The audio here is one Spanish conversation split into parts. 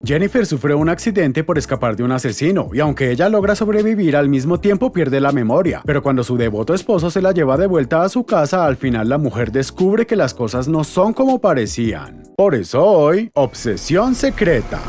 Jennifer sufrió un accidente por escapar de un asesino, y aunque ella logra sobrevivir, al mismo tiempo pierde la memoria. Pero cuando su devoto esposo se la lleva de vuelta a su casa, al final la mujer descubre que las cosas no son como parecían. Por eso hoy, Obsesión Secreta.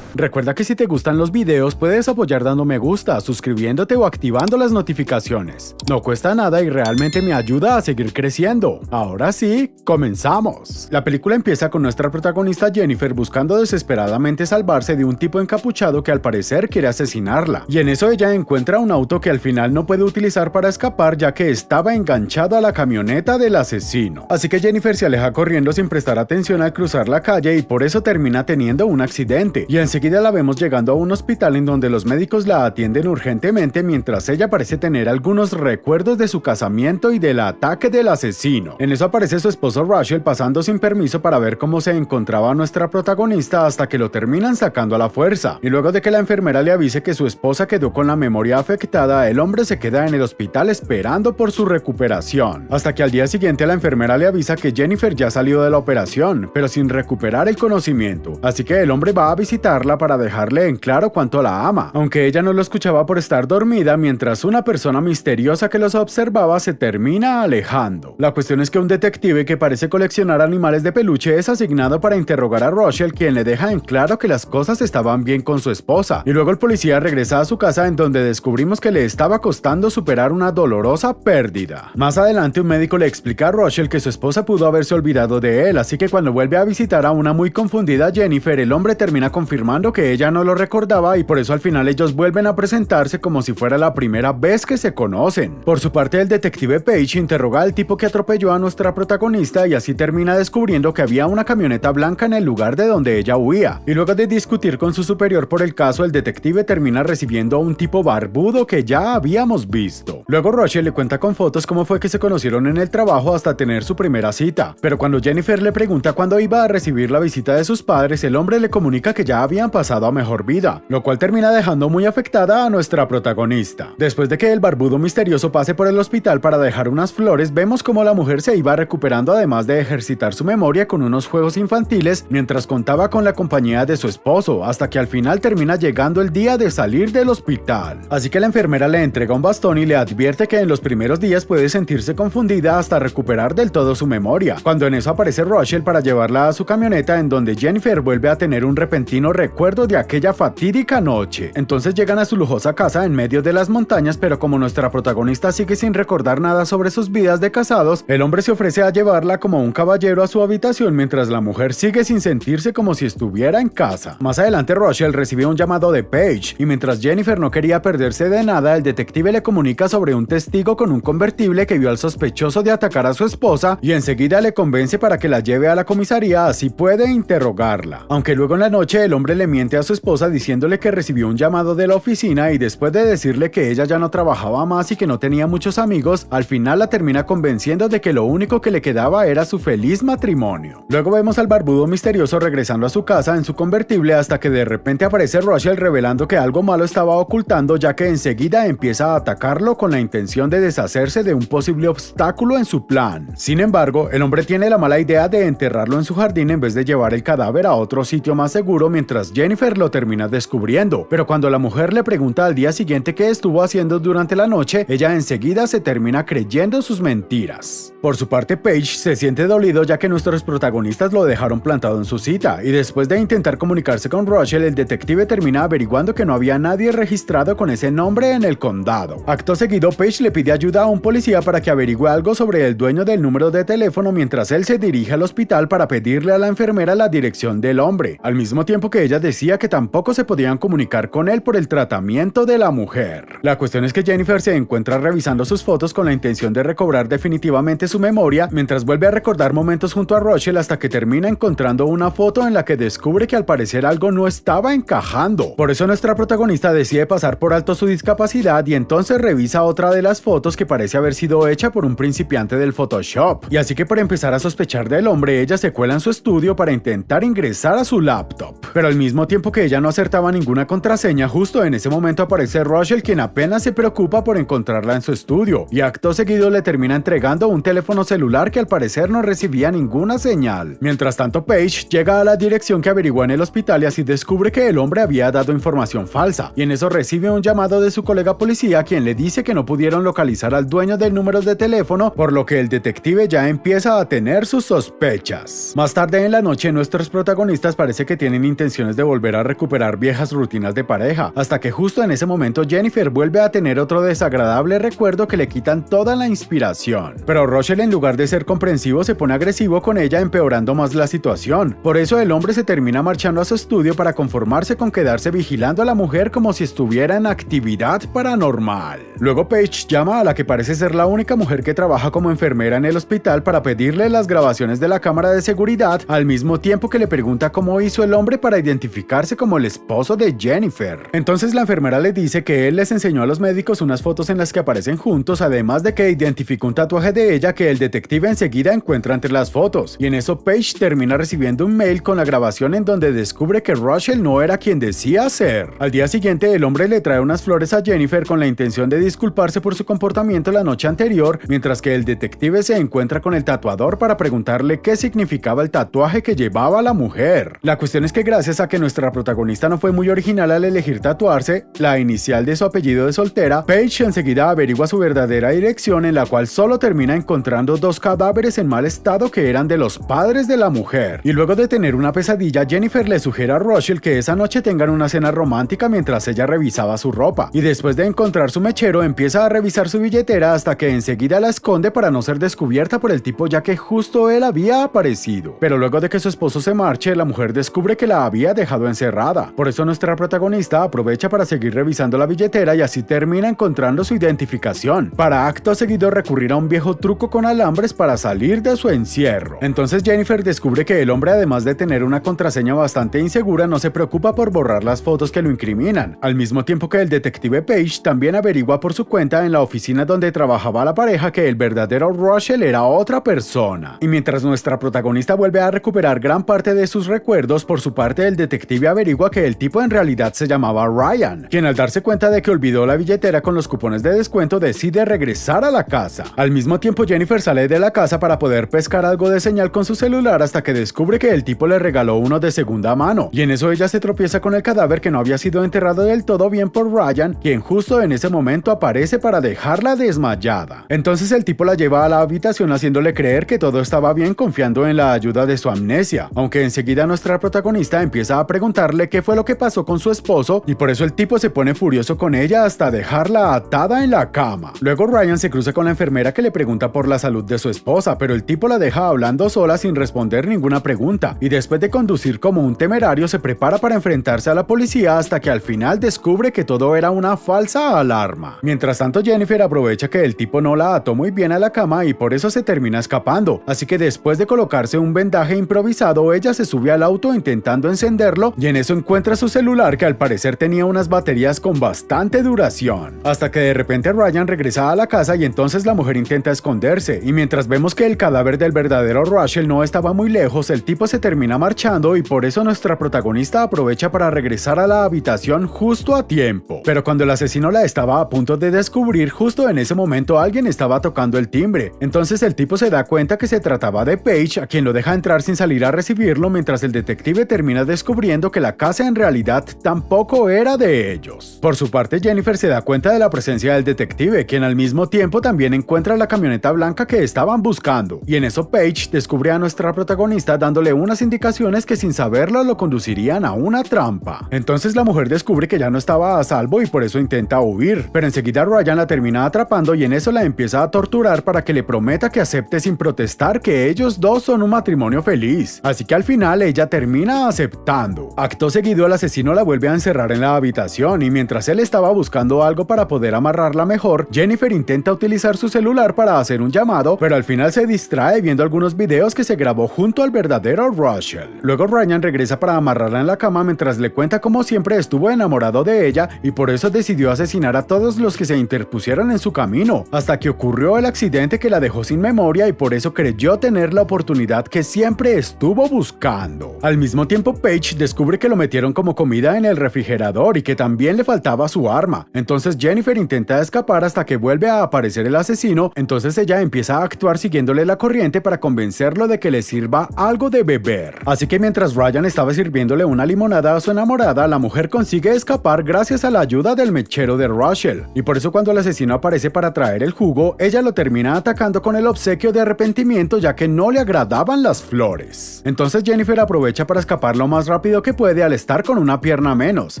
Recuerda que si te gustan los videos puedes apoyar dando me gusta, suscribiéndote o activando las notificaciones. No cuesta nada y realmente me ayuda a seguir creciendo. Ahora sí, comenzamos. La película empieza con nuestra protagonista Jennifer buscando desesperadamente salvarse de un tipo encapuchado que al parecer quiere asesinarla. Y en eso ella encuentra un auto que al final no puede utilizar para escapar ya que estaba enganchado a la camioneta del asesino. Así que Jennifer se aleja corriendo sin prestar atención al cruzar la calle y por eso termina teniendo un accidente. Y enseguida la vemos llegando a un hospital en donde los médicos la atienden urgentemente mientras ella parece tener algunos recuerdos de su casamiento y del ataque del asesino. En eso aparece su esposo Rachel pasando sin permiso para ver cómo se encontraba nuestra protagonista hasta que lo terminan sacando a la fuerza. Y luego de que la enfermera le avise que su esposa quedó con la memoria afectada, el hombre se queda en el hospital esperando por su recuperación. Hasta que al día siguiente la enfermera le avisa que Jennifer ya salió de la operación, pero sin recuperar el conocimiento. Así que el hombre va a visitarla para dejarle en claro cuánto la ama, aunque ella no lo escuchaba por estar dormida, mientras una persona misteriosa que los observaba se termina alejando. La cuestión es que un detective que parece coleccionar animales de peluche es asignado para interrogar a Rachel, quien le deja en claro que las cosas estaban bien con su esposa, y luego el policía regresa a su casa en donde descubrimos que le estaba costando superar una dolorosa pérdida. Más adelante un médico le explica a Rachel que su esposa pudo haberse olvidado de él, así que cuando vuelve a visitar a una muy confundida Jennifer, el hombre termina confirmando que ella no lo recordaba y por eso al final ellos vuelven a presentarse como si fuera la primera vez que se conocen. Por su parte, el detective Page interroga al tipo que atropelló a nuestra protagonista y así termina descubriendo que había una camioneta blanca en el lugar de donde ella huía. Y luego de discutir con su superior por el caso, el detective termina recibiendo a un tipo barbudo que ya habíamos visto. Luego Rachel le cuenta con fotos cómo fue que se conocieron en el trabajo hasta tener su primera cita. Pero cuando Jennifer le pregunta cuándo iba a recibir la visita de sus padres, el hombre le comunica que ya habían pasado a mejor vida, lo cual termina dejando muy afectada a nuestra protagonista. Después de que el barbudo misterioso pase por el hospital para dejar unas flores, vemos cómo la mujer se iba recuperando además de ejercitar su memoria con unos juegos infantiles mientras contaba con la compañía de su esposo, hasta que al final termina llegando el día de salir del hospital. Así que la enfermera le entrega un bastón y le advierte que en los primeros días puede sentirse confundida hasta recuperar del todo su memoria, cuando en eso aparece Rachel para llevarla a su camioneta en donde Jennifer vuelve a tener un repentino recuerdo de aquella fatídica noche. Entonces llegan a su lujosa casa en medio de las montañas, pero como nuestra protagonista sigue sin recordar nada sobre sus vidas de casados, el hombre se ofrece a llevarla como un caballero a su habitación mientras la mujer sigue sin sentirse como si estuviera en casa. Más adelante Rachel recibe un llamado de Paige y mientras Jennifer no quería perderse de nada, el detective le comunica sobre un testigo con un convertible que vio al sospechoso de atacar a su esposa y enseguida le convence para que la lleve a la comisaría, así puede interrogarla. Aunque luego en la noche el hombre le miente a su esposa diciéndole que recibió un llamado de la oficina y después de decirle que ella ya no trabajaba más y que no tenía muchos amigos, al final la termina convenciendo de que lo único que le quedaba era su feliz matrimonio. Luego vemos al barbudo misterioso regresando a su casa en su convertible hasta que de repente aparece Rachel revelando que algo malo estaba ocultando, ya que enseguida empieza a atacarlo con la intención de deshacerse de un posible obstáculo en su plan. Sin embargo, el hombre tiene la mala idea de enterrarlo en su jardín en vez de llevar el cadáver a otro sitio más seguro mientras Jennifer lo termina descubriendo, pero cuando la mujer le pregunta al día siguiente qué estuvo haciendo durante la noche, ella enseguida se termina creyendo sus mentiras. Por su parte, Paige se siente dolido ya que nuestros protagonistas lo dejaron plantado en su cita, y después de intentar comunicarse con Rachel, el detective termina averiguando que no había nadie registrado con ese nombre en el condado. Acto seguido, Paige le pide ayuda a un policía para que averigüe algo sobre el dueño del número de teléfono mientras él se dirige al hospital para pedirle a la enfermera la dirección del hombre, al mismo tiempo que ella decía que tampoco se podían comunicar con él por el tratamiento de la mujer. La cuestión es que Jennifer se encuentra revisando sus fotos con la intención de recobrar definitivamente su memoria, mientras vuelve a recordar momentos junto a Rachel hasta que termina encontrando una foto en la que descubre que al parecer algo no estaba encajando. Por eso nuestra protagonista decide pasar por alto su discapacidad y entonces revisa otra de las fotos que parece haber sido hecha por un principiante del Photoshop. Y así que por empezar a sospechar del hombre, ella se cuela en su estudio para intentar ingresar a su laptop. Pero al mismo mismo tiempo que ella no acertaba ninguna contraseña, justo en ese momento aparece Rochelle, quien apenas se preocupa por encontrarla en su estudio, y acto seguido le termina entregando un teléfono celular que al parecer no recibía ninguna señal. Mientras tanto, Paige llega a la dirección que averigua en el hospital y así descubre que el hombre había dado información falsa, y en eso recibe un llamado de su colega policía, quien le dice que no pudieron localizar al dueño del número de teléfono, por lo que el detective ya empieza a tener sus sospechas. Más tarde en la noche, nuestros protagonistas parece que tienen intenciones de volver a recuperar viejas rutinas de pareja, hasta que justo en ese momento Jennifer vuelve a tener otro desagradable recuerdo que le quitan toda la inspiración. Pero Rochelle, en lugar de ser comprensivo, se pone agresivo con ella, empeorando más la situación. Por eso el hombre se termina marchando a su estudio para conformarse con quedarse vigilando a la mujer como si estuviera en actividad paranormal. Luego Paige llama a la que parece ser la única mujer que trabaja como enfermera en el hospital para pedirle las grabaciones de la cámara de seguridad, al mismo tiempo que le pregunta cómo hizo el hombre para identificarse como el esposo de Jennifer. Entonces la enfermera le dice que él les enseñó a los médicos unas fotos en las que aparecen juntos, además de que identificó un tatuaje de ella que el detective enseguida encuentra entre las fotos, y en eso Paige termina recibiendo un mail con la grabación en donde descubre que Rochelle no era quien decía ser. Al día siguiente el hombre le trae unas flores a Jennifer con la intención de disculparse por su comportamiento la noche anterior, mientras que el detective se encuentra con el tatuador para preguntarle qué significaba el tatuaje que llevaba la mujer. La cuestión es que gracias a que nuestra protagonista no fue muy original al elegir tatuarse la inicial de su apellido de soltera, Paige enseguida averigua su verdadera dirección, en la cual solo termina encontrando dos cadáveres en mal estado que eran de los padres de la mujer. Y luego de tener una pesadilla, Jennifer le sugiere a Rochelle que esa noche tengan una cena romántica mientras ella revisaba su ropa, y después de encontrar su mechero empieza a revisar su billetera hasta que enseguida la esconde para no ser descubierta por el tipo, ya que justo él había aparecido. Pero luego de que su esposo se marche, la mujer descubre que la había dejado encerrada. Por eso nuestra protagonista aprovecha para seguir revisando la billetera y así termina encontrando su identificación, para acto seguido recurrir a un viejo truco con alambres para salir de su encierro. Entonces Jennifer descubre que el hombre, además de tener una contraseña bastante insegura, no se preocupa por borrar las fotos que lo incriminan, al mismo tiempo que el detective Paige también averigua por su cuenta en la oficina donde trabajaba la pareja que el verdadero Rochelle era otra persona. Y mientras nuestra protagonista vuelve a recuperar gran parte de sus recuerdos, por su parte el detective averigua que el tipo en realidad se llamaba Ryan, quien al darse cuenta de que olvidó la billetera con los cupones de descuento decide regresar a la casa. Al mismo tiempo Jennifer sale de la casa para poder pescar algo de señal con su celular hasta que descubre que el tipo le regaló uno de segunda mano, y en eso ella se tropieza con el cadáver que no había sido enterrado del todo bien por Ryan, quien justo en ese momento aparece para dejarla desmayada. Entonces el tipo la lleva a la habitación haciéndole creer que todo estaba bien, confiando en la ayuda de su amnesia, aunque enseguida nuestra protagonista empieza a preguntarle qué fue lo que pasó con su esposo, y por eso el tipo se pone furioso con ella hasta dejarla atada en la cama. Luego Ryan se cruza con la enfermera que le pregunta por la salud de su esposa, pero el tipo la deja hablando sola sin responder ninguna pregunta, y después de conducir como un temerario se prepara para enfrentarse a la policía hasta que al final descubre que todo era una falsa alarma. Mientras tanto Jennifer aprovecha que el tipo no la ató muy bien a la cama y por eso se termina escapando, así que después de colocarse un vendaje improvisado ella se sube al auto intentando encenderlo, y en eso encuentra su celular que al parecer tenía unas baterías con bastante duración, hasta que de repente Ryan regresa a la casa y entonces la mujer intenta esconderse, y mientras vemos que el cadáver del verdadero Rochelle no estaba muy lejos, el tipo se termina marchando y por eso nuestra protagonista aprovecha para regresar a la habitación justo a tiempo. Pero cuando el asesino la estaba a punto de descubrir, justo en ese momento alguien estaba tocando el timbre. Entonces el tipo se da cuenta que se trataba de Paige, a quien lo deja entrar sin salir a recibirlo, mientras el detective termina descubriendo que la casa en realidad tampoco era de ellos. Por su parte, Jennifer se da cuenta de la presencia del detective, quien al mismo tiempo también encuentra la camioneta blanca que estaban buscando, y en eso Paige descubre a nuestra protagonista dándole unas indicaciones que sin saberlo lo conducirían a una trampa. Entonces la mujer descubre que ya no estaba a salvo y por eso intenta huir, pero enseguida Ryan la termina atrapando y en eso la empieza a torturar para que le prometa que acepte sin protestar que ellos dos son un matrimonio feliz, así que al final ella termina aceptando. Acto seguido el asesino la vuelve a encerrar en la habitación y mientras él estaba buscando algo para poder amarrarla mejor, Jennifer intenta utilizar su celular para hacer un llamado, pero al final se distrae viendo algunos videos que se grabó junto al verdadero Rochelle. Luego Ryan regresa para amarrarla en la cama mientras le cuenta cómo siempre estuvo enamorado de ella y por eso decidió asesinar a todos los que se interpusieron en su camino, hasta que ocurrió el accidente que la dejó sin memoria y por eso creyó tener la oportunidad que siempre estuvo buscando. Al mismo tiempo Paige descubre que lo metieron como comida en el refrigerador y que también le faltaba su arma. Entonces Jennifer intenta escapar hasta que vuelve a aparecer el asesino, entonces ella empieza a actuar siguiéndole la corriente para convencerlo de que le sirva algo de beber. Así que mientras Ryan estaba sirviéndole una limonada a su enamorada, la mujer consigue escapar gracias a la ayuda del mechero de Rachel. Y por eso cuando el asesino aparece para traer el jugo, ella lo termina atacando con el obsequio de arrepentimiento ya que no le agradaban las flores. Entonces Jennifer aprovecha para escapar lo más rápido que puede al estar con una pierna menos,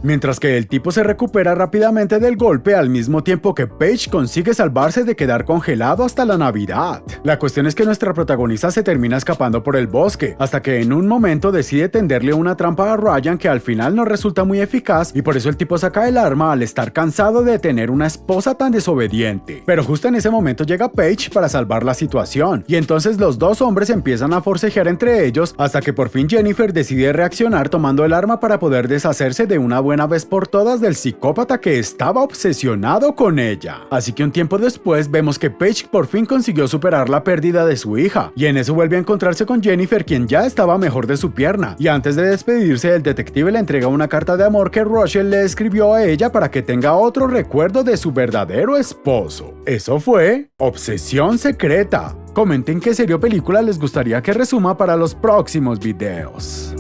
mientras que el tipo se recupera rápidamente del golpe al mismo tiempo que Paige consigue salvarse de quedar congelado hasta la Navidad. La cuestión es que nuestra protagonista se termina escapando por el bosque, hasta que en un momento decide tenderle una trampa a Ryan que al final no resulta muy eficaz y por eso el tipo saca el arma al estar cansado de tener una esposa tan desobediente. Pero justo en ese momento llega Paige para salvar la situación, y entonces los dos hombres empiezan a forcejear entre ellos hasta que por fin Jennifer decide reaccionar tomando el arma para poder deshacerse de una buena vez por todas del psicópata que estaba obsesionado con ella. Así que un tiempo después vemos que Paige por fin consiguió superar la pérdida de su hija, y en eso vuelve a encontrarse con Jennifer, quien ya estaba mejor de su pierna, y antes de despedirse el detective le entrega una carta de amor que Rachel le escribió a ella para que tenga otro recuerdo de su verdadero esposo. Eso fue Obsesión Secreta. Comenten qué serie o película les gustaría que resuma para los próximos videos.